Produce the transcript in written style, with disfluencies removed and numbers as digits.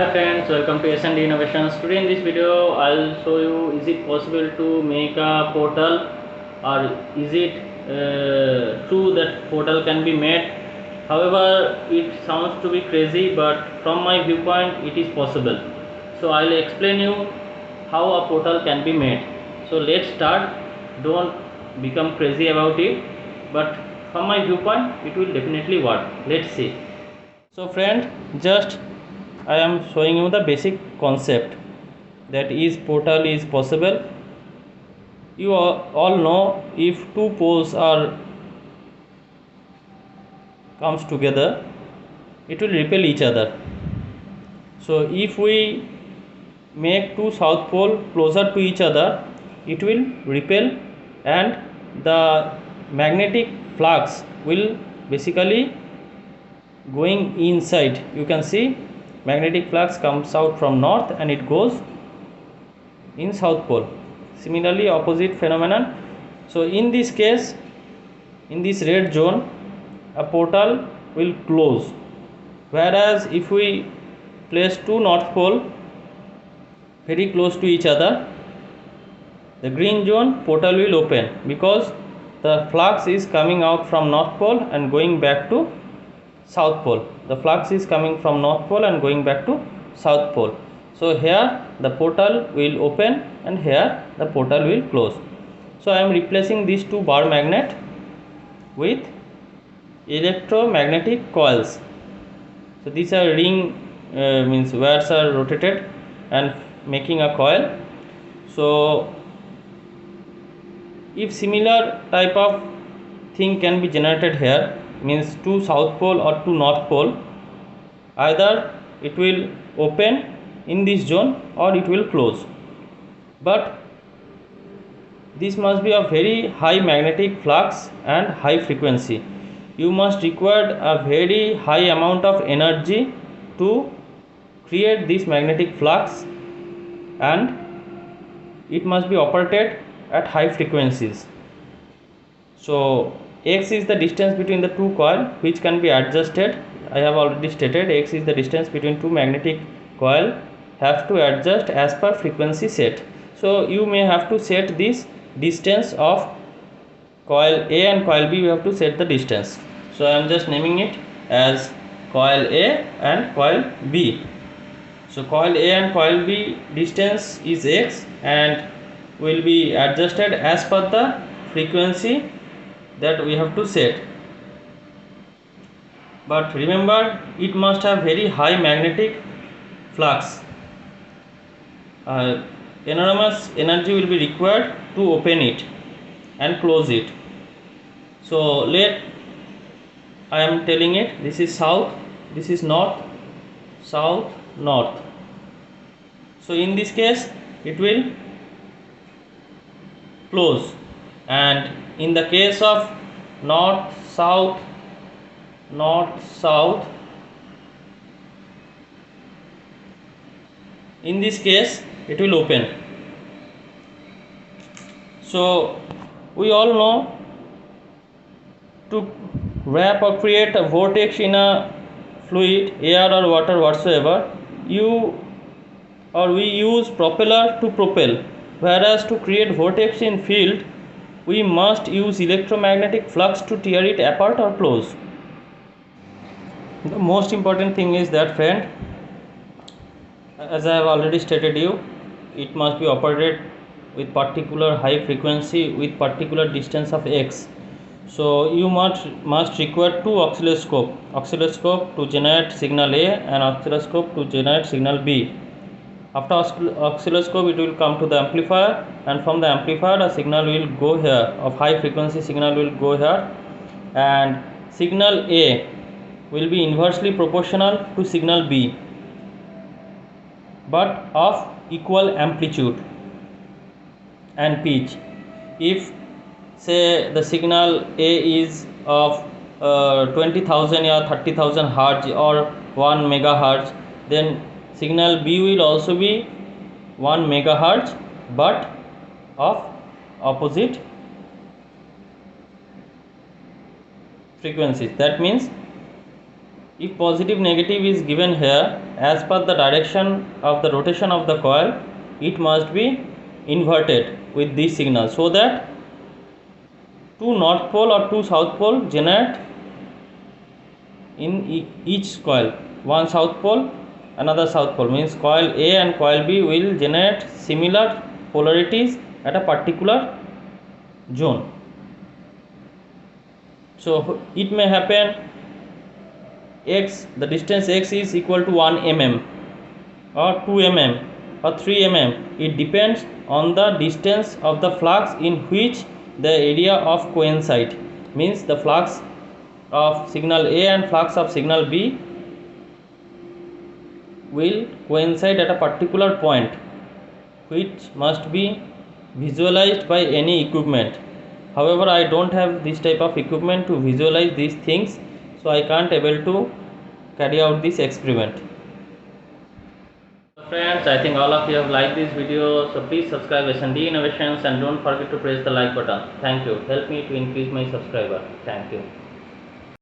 Hi friends, welcome to S&D Innovations. Today in this video I'll show you, is it possible to make a portal, or is it true that portal can be made. However, it sounds to be crazy, but from my viewpoint it is possible. So I'll explain you how a portal can be made. So let's start. Don't become crazy about it, but from my viewpoint it will definitely work. Let's see. So friend, just I am showing you the basic concept, that is portal is possible. You all know, if two poles are comes together, it will repel each other. So if we make two south pole closer to each other, it will repel, and the magnetic flux will basically going inside. You can see magnetic flux comes out from north and it goes in south pole. Similarly, opposite phenomenon. So in this case, in this red zone, a portal will close, whereas if we place two north pole very close to each other, the green zone portal will open, because the flux is coming out from north pole and going back to south pole. The flux is coming from north pole and going back to south pole. So here the portal will open and here the portal will close. So I am replacing these two bar magnet with electromagnetic coils. So these are ring, means wires are rotated and making a coil. So if similar type of thing can be generated here, means two south pole or two north pole, either it will open in this zone or it will close, but this must be of very high magnetic flux and high frequency. You must require a very high amount of energy to create this magnetic flux, and it must be operated at high frequencies. So x is the distance between the two coil, which can be adjusted. I have already stated x is the distance between two magnetic coil, have to adjust as per frequency set. So you may have to set this distance of coil A and coil B. You have to set the distance. So I am just naming it as coil A and coil B. So coil A and coil B distance is x and will be adjusted as per the frequency that we have to set. But remember, it must have very high magnetic flux. Enormous energy will be required to open it and close it. So I am telling it, this is south, this is north, south, north. So in this case it will close, and in the case of north south, in this case it will open. So we all know, to wrap or create a vortex in a fluid, air or water whatsoever, we use propeller to propel, whereas to create vortex in field we must use electromagnetic flux to tear it apart or close. The most important thing is that, friend, as I have already stated you, it must be operated with particular high frequency with particular distance of x. So you must require two oscilloscope to generate signal A and oscilloscope to generate signal B. After oscilloscope, it will come to the amplifier, and from the amplifier a signal will go here, of high frequency signal will go here, and signal A will be inversely proportional to signal B, but of equal amplitude and pitch. If say the signal A is of 20,000 or 30,000 hertz or 1 megahertz, then signal B will also be 1 megahertz but of opposite frequencies. That means if positive negative is given here, as per the direction of the rotation of the coil, it must be inverted with this signal, so that two north pole or two south pole generate in each coil. One south pole, another south pole, means coil A and coil B will generate similar polarities at a particular zone. So it may happen x, the distance x is equal to 1 mm or 2 mm or 3 mm. It depends on the distance of the flux in which the area of coincide, means the flux of signal A and flux of signal B will coincide at a particular point, which must be visualized by any equipment. However, I don't have this type of equipment to visualize these things, so I can't able to carry out this experiment. Friends, I think all of you have liked this video, so please subscribe S&D Innovations and don't forget to press the like button. Thank you. Help me to increase my subscriber. Thank you.